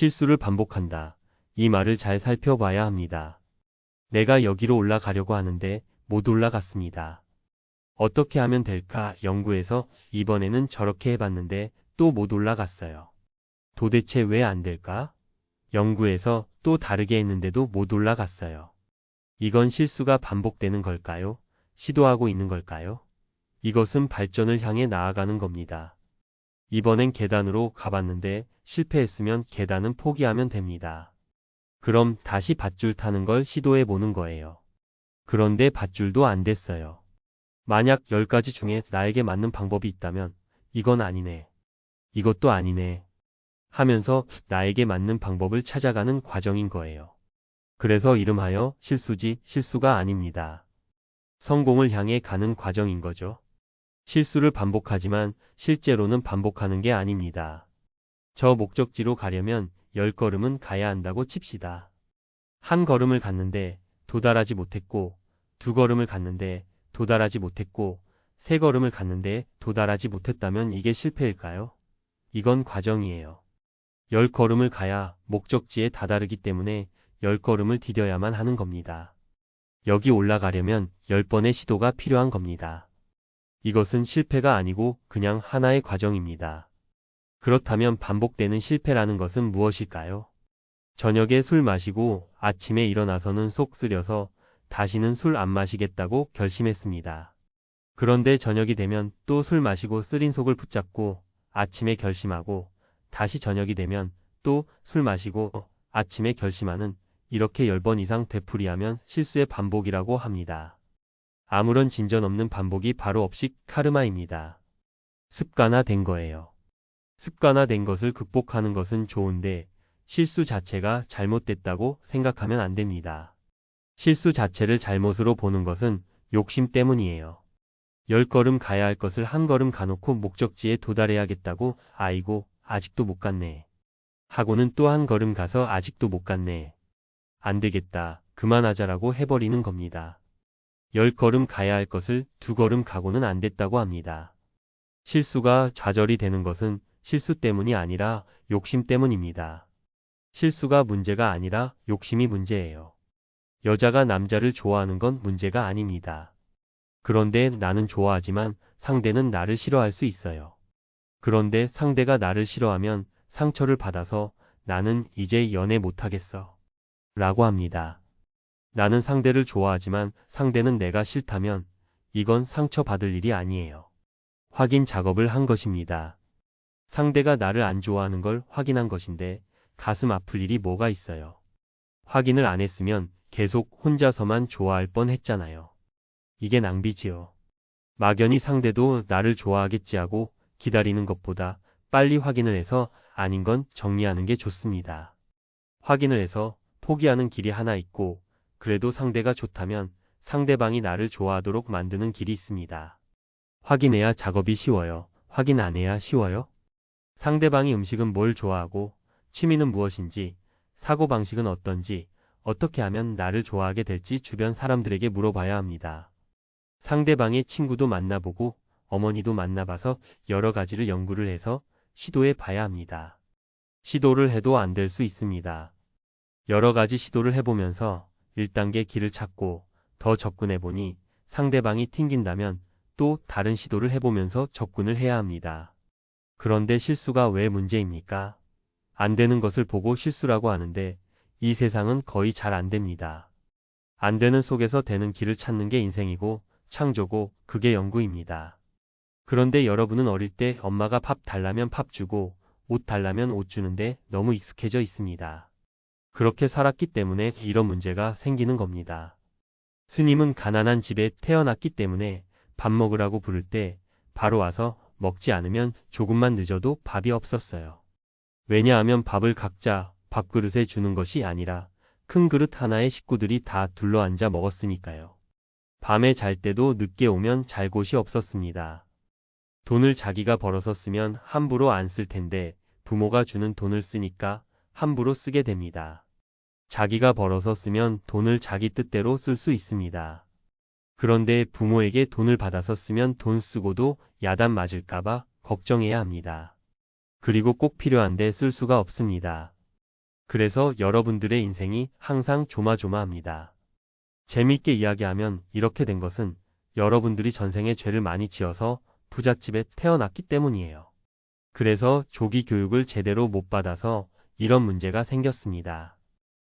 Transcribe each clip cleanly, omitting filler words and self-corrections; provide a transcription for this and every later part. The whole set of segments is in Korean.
실수를 반복한다. 이 말을 잘 살펴봐야 합니다. 내가 여기로 올라가려고 하는데 못 올라갔습니다. 어떻게 하면 될까 연구해서 이번에는 저렇게 해봤는데 또 못 올라갔어요. 도대체 왜 안 될까? 연구해서 또 다르게 했는데도 못 올라갔어요. 이건 실수가 반복되는 걸까요? 시도하고 있는 걸까요? 이것은 발전을 향해 나아가는 겁니다. 이번엔 계단으로 가봤는데 실패했으면 계단은 포기하면 됩니다. 그럼 다시 밧줄 타는 걸 시도해 보는 거예요. 그런데 밧줄도 안 됐어요. 만약 10가지 중에 나에게 맞는 방법이 있다면 이건 아니네. 이것도 아니네. 하면서 나에게 맞는 방법을 찾아가는 과정인 거예요. 그래서 이름하여 실수지 실수가 아닙니다. 성공을 향해 가는 과정인 거죠. 실수를 반복하지만 실제로는 반복하는 게 아닙니다. 저 목적지로 가려면 10걸음은 가야 한다고 칩시다. 한 걸음을 갔는데 도달하지 못했고, 2걸음을 갔는데 도달하지 못했고, 3걸음을 갔는데 도달하지 못했다면 이게 실패일까요? 이건 과정이에요. 10걸음을 가야 목적지에 다다르기 때문에 10걸음을 디뎌야만 하는 겁니다. 여기 올라가려면 10번의 시도가 필요한 겁니다. 이것은 실패가 아니고 그냥 하나의 과정입니다. 그렇다면 반복되는 실패라는 것은 무엇일까요? 저녁에 술 마시고 아침에 일어나서는 속 쓰려서 다시는 술 안 마시겠다고 결심했습니다. 그런데 저녁이 되면 또 술 마시고 쓰린 속을 붙잡고 아침에 결심하고 다시 저녁이 되면 또 술 마시고 아침에 결심하는 이렇게 10번 이상 되풀이하면 실수의 반복이라고 합니다. 아무런 진전 없는 반복이 바로 업식 카르마입니다. 습관화된 거예요. 습관화된 것을 극복하는 것은 좋은데 실수 자체가 잘못됐다고 생각하면 안 됩니다. 실수 자체를 잘못으로 보는 것은 욕심 때문이에요. 10걸음 가야 할 것을 한 걸음 가놓고 목적지에 도달해야겠다고 아이고 아직도 못 갔네. 하고는 또 한 걸음 가서 아직도 못 갔네. 안 되겠다. 그만하자라고 해버리는 겁니다. 10걸음 가야 할 것을 2걸음 가고는 안 됐다고 합니다. 실수가 좌절이 되는 것은 실수 때문이 아니라 욕심 때문입니다. 실수가 문제가 아니라 욕심이 문제예요. 여자가 남자를 좋아하는 건 문제가 아닙니다. 그런데 나는 좋아하지만 상대는 나를 싫어할 수 있어요. 그런데 상대가 나를 싫어하면 상처를 받아서 나는 이제 연애 못하겠어. 라고 합니다. 나는 상대를 좋아하지만 상대는 내가 싫다면 이건 상처받을 일이 아니에요. 확인 작업을 한 것입니다. 상대가 나를 안 좋아하는 걸 확인한 것인데 가슴 아플 일이 뭐가 있어요. 확인을 안 했으면 계속 혼자서만 좋아할 뻔 했잖아요. 이게 낭비지요. 막연히 상대도 나를 좋아하겠지 하고 기다리는 것보다 빨리 확인을 해서 아닌 건 정리하는 게 좋습니다. 확인을 해서 포기하는 길이 하나 있고 그래도 상대가 좋다면 상대방이 나를 좋아하도록 만드는 길이 있습니다. 확인해야 작업이 쉬워요. 확인 안 해야 쉬워요? 상대방이 음식은 뭘 좋아하고 취미는 무엇인지 사고방식은 어떤지 어떻게 하면 나를 좋아하게 될지 주변 사람들에게 물어봐야 합니다. 상대방의 친구도 만나보고 어머니도 만나봐서 여러 가지를 연구를 해서 시도해 봐야 합니다. 시도를 해도 안 될 수 있습니다. 여러 가지 시도를 해보면서 1단계 길을 찾고 더 접근해보니 상대방이 튕긴다면 또 다른 시도를 해보면서 접근을 해야 합니다. 그런데 실수가 왜 문제입니까? 안 되는 것을 보고 실수라고 하는데 이 세상은 거의 잘 안 됩니다. 안 되는 속에서 되는 길을 찾는 게 인생이고 창조고 그게 연구입니다. 그런데 여러분은 어릴 때 엄마가 밥 달라면 밥 주고 옷 달라면 옷 주는데 너무 익숙해져 있습니다. 그렇게 살았기 때문에 이런 문제가 생기는 겁니다. 스님은 가난한 집에 태어났기 때문에 밥 먹으라고 부를 때 바로 와서 먹지 않으면 조금만 늦어도 밥이 없었어요. 왜냐하면 밥을 각자 밥그릇에 주는 것이 아니라 큰 그릇 하나에 식구들이 다 둘러앉아 먹었으니까요. 밤에 잘 때도 늦게 오면 잘 곳이 없었습니다. 돈을 자기가 벌어서 쓰면 함부로 안 쓸 텐데 부모가 주는 돈을 쓰니까 함부로 쓰게 됩니다. 자기가 벌어서 쓰면 돈을 자기 뜻대로 쓸 수 있습니다. 그런데 부모에게 돈을 받아서 쓰면 돈 쓰고도 야단 맞을까봐 걱정해야 합니다. 그리고 꼭 필요한데 쓸 수가 없습니다. 그래서 여러분들의 인생이 항상 조마조마합니다. 재미있게 이야기하면 이렇게 된 것은 여러분들이 전생에 죄를 많이 지어서 부잣집에 태어났기 때문이에요. 그래서 조기 교육을 제대로 못 받아서 이런 문제가 생겼습니다.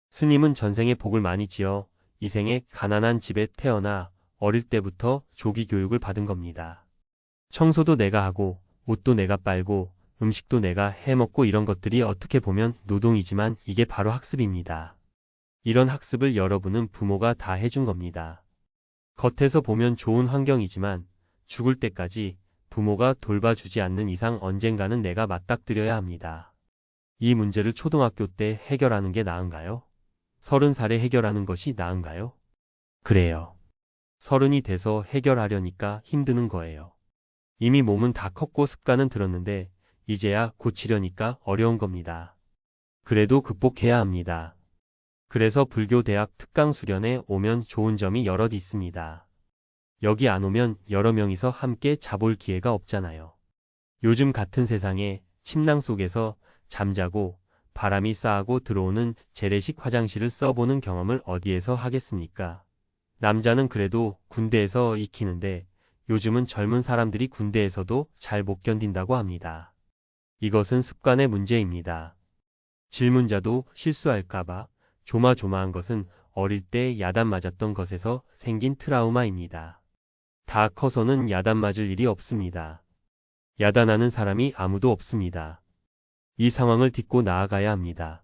스님은 전생에 복을 많이 지어 이 생에 가난한 집에 태어나 어릴 때부터 조기 교육을 받은 겁니다. 청소도 내가 하고 옷도 내가 빨고 음식도 내가 해먹고 이런 것들이 어떻게 보면 노동이지만 이게 바로 학습입니다. 이런 학습을 여러분은 부모가 다 해준 겁니다. 겉에서 보면 좋은 환경이지만 죽을 때까지 부모가 돌봐주지 않는 이상 언젠가는 내가 맞닥뜨려야 합니다. 이 문제를 초등학교 때 해결하는 게 나은가요? 30살에 해결하는 것이 나은가요? 그래요. 30이 돼서 해결하려니까 힘드는 거예요. 이미 몸은 다 컸고 습관은 들었는데 이제야 고치려니까 어려운 겁니다. 그래도 극복해야 합니다. 그래서 불교대학 특강 수련에 오면 좋은 점이 여럿 있습니다. 여기 안 오면 여러 명이서 함께 자볼 기회가 없잖아요. 요즘 같은 세상에 침낭 속에서 잠자고 바람이 싸고 들어오는 재래식 화장실을 써보는 경험을 어디에서 하겠습니까? 남자는 그래도 군대에서 익히는데 요즘은 젊은 사람들이 군대에서도 잘 못 견딘다고 합니다. 이것은 습관의 문제입니다. 질문자도 실수할까봐 조마조마한 것은 어릴 때 야단 맞았던 것에서 생긴 트라우마입니다. 다 커서는 야단 맞을 일이 없습니다. 야단하는 사람이 아무도 없습니다. 이 상황을 딛고 나아가야 합니다.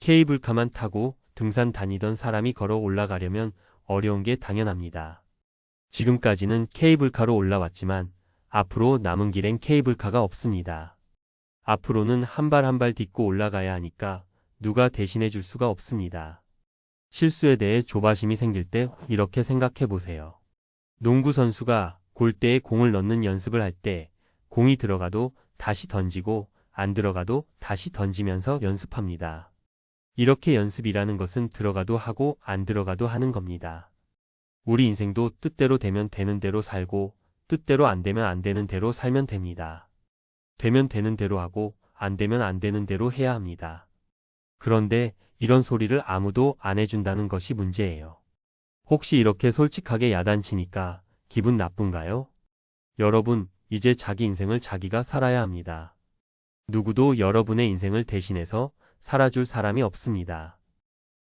케이블카만 타고 등산 다니던 사람이 걸어 올라가려면 어려운 게 당연합니다. 지금까지는 케이블카로 올라왔지만 앞으로 남은 길엔 케이블카가 없습니다. 앞으로는 한 발 한 발 딛고 올라가야 하니까 누가 대신해 줄 수가 없습니다. 실수에 대해 조바심이 생길 때 이렇게 생각해 보세요. 농구 선수가 골대에 공을 넣는 연습을 할 때 공이 들어가도 다시 던지고 안 들어가도 다시 던지면서 연습합니다. 이렇게 연습이라는 것은 들어가도 하고 안 들어가도 하는 겁니다. 우리 인생도 뜻대로 되면 되는 대로 살고 뜻대로 안 되면 안 되는 대로 살면 됩니다. 되면 되는 대로 하고 안 되면 안 되는 대로 해야 합니다. 그런데 이런 소리를 아무도 안 해준다는 것이 문제예요. 혹시 이렇게 솔직하게 야단치니까 기분 나쁜가요? 여러분, 이제 자기 인생을 자기가 살아야 합니다. 누구도 여러분의 인생을 대신해서 살아줄 사람이 없습니다.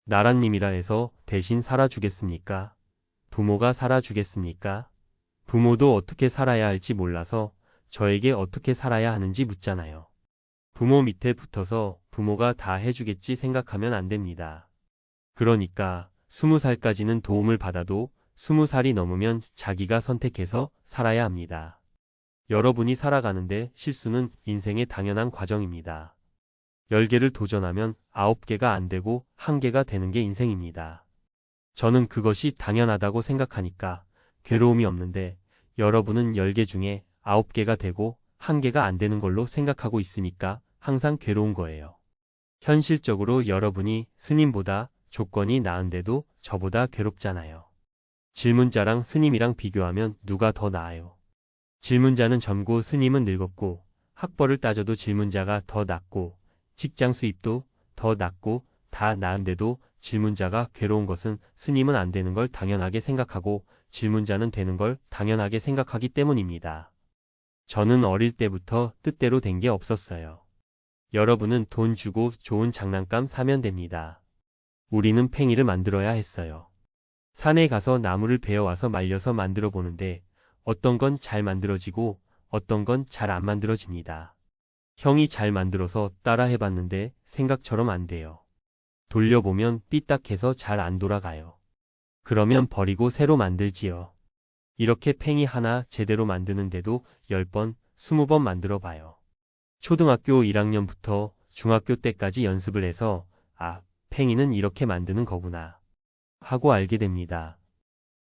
나라님이라 해서 대신 살아주겠습니까? 부모가 살아주겠습니까? 부모도 어떻게 살아야 할지 몰라서 저에게 어떻게 살아야 하는지 묻잖아요. 부모 밑에 붙어서 부모가 다 해주겠지 생각하면 안 됩니다. 그러니까 20살까지는 도움을 받아도 20살이 넘으면 자기가 선택해서 살아야 합니다. 여러분이 살아가는데 실수는 인생의 당연한 과정입니다. 10개를 도전하면 9개가 안 되고 1개가 되는 게 인생입니다. 저는 그것이 당연하다고 생각하니까 괴로움이 없는데 여러분은 10개 중에 9개가 되고 1개가 안 되는 걸로 생각하고 있으니까 항상 괴로운 거예요. 현실적으로 여러분이 스님보다 조건이 나은데도 저보다 괴롭잖아요. 질문자랑 스님이랑 비교하면 누가 더 나아요? 질문자는 젊고 스님은 늙었고 학벌을 따져도 질문자가 더 낫고 직장 수입도 더 낫고 다 나은데도 질문자가 괴로운 것은 스님은 안 되는 걸 당연하게 생각하고 질문자는 되는 걸 당연하게 생각하기 때문입니다. 저는 어릴 때부터 뜻대로 된 게 없었어요. 여러분은 돈 주고 좋은 장난감 사면 됩니다. 우리는 팽이를 만들어야 했어요. 산에 가서 나무를 베어와서 말려서 만들어 보는데 어떤 건 잘 만들어지고 어떤 건 잘 안 만들어집니다. 형이 잘 만들어서 따라 해봤는데 생각처럼 안 돼요. 돌려보면 삐딱해서 잘 안 돌아가요. 그러면 버리고 새로 만들지요. 이렇게 팽이 하나 제대로 만드는데도 10번, 20번 만들어 봐요. 초등학교 1학년부터 중학교 때까지 연습을 해서 팽이는 이렇게 만드는 거구나 하고 알게 됩니다.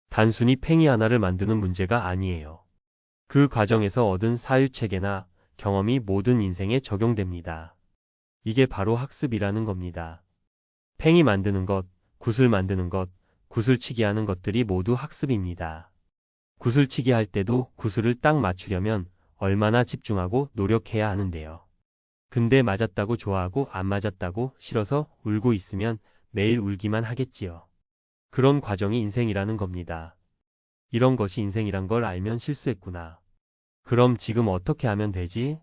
단순히 팽이 하나를 만드는 문제가 아니에요. 그 과정에서 얻은 사유체계나 경험이 모든 인생에 적용됩니다. 이게 바로 학습이라는 겁니다. 팽이 만드는 것, 구슬 만드는 것, 구슬치기 하는 것들이 모두 학습입니다. 구슬치기 할 때도 구슬을 딱 맞추려면 얼마나 집중하고 노력해야 하는데요. 근데 맞았다고 좋아하고 안 맞았다고 싫어서 울고 있으면 매일 울기만 하겠지요. 그런 과정이 인생이라는 겁니다. 이런 것이 인생이란 걸 알면 실수했구나. 그럼 지금 어떻게 하면 되지?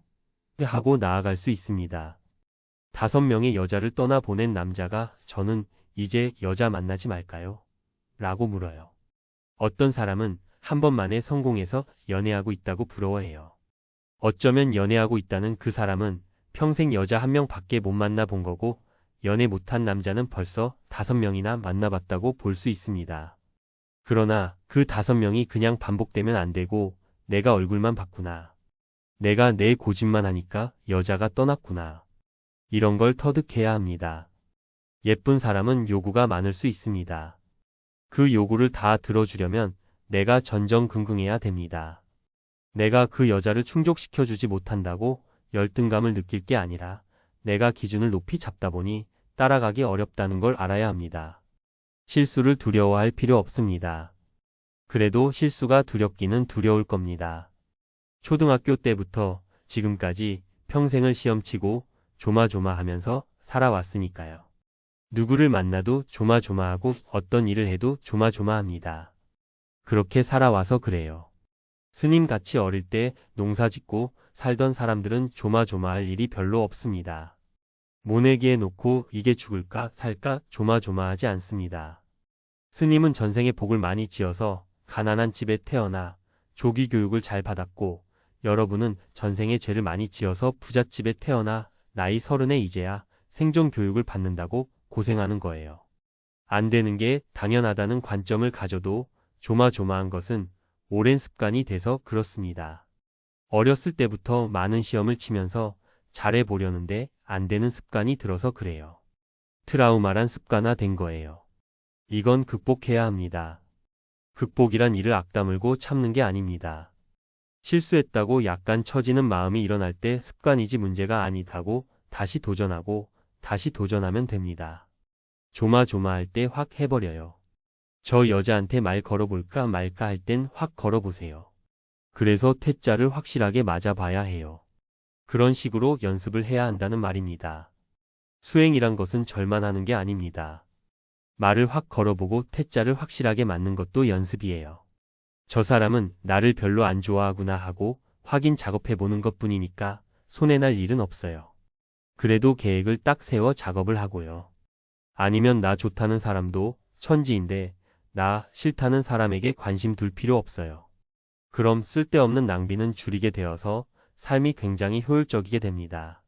하고 나아갈 수 있습니다. 5명의 여자를 떠나보낸 남자가 저는 이제 여자 만나지 말까요? 라고 물어요. 어떤 사람은 한 번만에 성공해서 연애하고 있다고 부러워해요. 어쩌면 연애하고 있다는 그 사람은 평생 여자 1명밖에 못 만나본 거고 연애 못한 남자는 벌써 5명이나 만나봤다고 볼 수 있습니다. 그러나 그 5명이 그냥 반복되면 안 되고 내가 얼굴만 봤구나. 내가 내 고집만 하니까 여자가 떠났구나. 이런 걸 터득해야 합니다. 예쁜 사람은 요구가 많을 수 있습니다. 그 요구를 다 들어주려면 내가 전전긍긍해야 됩니다. 내가 그 여자를 충족시켜주지 못한다고 열등감을 느낄 게 아니라 내가 기준을 높이 잡다 보니 따라가기 어렵다는 걸 알아야 합니다. 실수를 두려워할 필요 없습니다. 그래도 실수가 두렵기는 두려울 겁니다. 초등학교 때부터 지금까지 평생을 시험치고 조마조마하면서 살아왔으니까요. 누구를 만나도 조마조마하고 어떤 일을 해도 조마조마합니다. 그렇게 살아와서 그래요. 스님같이 어릴 때 농사짓고 살던 사람들은 조마조마할 일이 별로 없습니다. 모내기에 놓고 이게 죽을까 살까 조마조마하지 않습니다. 스님은 전생에 복을 많이 지어서 가난한 집에 태어나 조기 교육을 잘 받았고 여러분은 전생에 죄를 많이 지어서 부잣집에 태어나 나이 30에 이제야 생존 교육을 받는다고 고생하는 거예요. 안 되는 게 당연하다는 관점을 가져도 조마조마한 것은 오랜 습관이 돼서 그렇습니다. 어렸을 때부터 많은 시험을 치면서 잘해보려는데 안 되는 습관이 들어서 그래요. 트라우마란 습관화된 거예요. 이건 극복해야 합니다. 극복이란 이를 악다물고 참는 게 아닙니다. 실수했다고 약간 처지는 마음이 일어날 때 습관이지 문제가 아니다고 다시 도전하고 다시 도전하면 됩니다. 조마조마할 때 확 해버려요. 저 여자한테 말 걸어볼까 말까 할 땐 확 걸어보세요. 그래서 퇴짜를 확실하게 맞아봐야 해요. 그런 식으로 연습을 해야 한다는 말입니다. 수행이란 것은 절만 하는 게 아닙니다. 말을 확 걸어보고 퇴짜를 확실하게 맞는 것도 연습이에요. 저 사람은 나를 별로 안 좋아하구나 하고 확인 작업해보는 것뿐이니까 손해 날 일은 없어요. 그래도 계획을 딱 세워 작업을 하고요. 아니면 나 좋다는 사람도 천지인데 나 싫다는 사람에게 관심 둘 필요 없어요. 그럼 쓸데없는 낭비는 줄이게 되어서 삶이 굉장히 효율적이게 됩니다.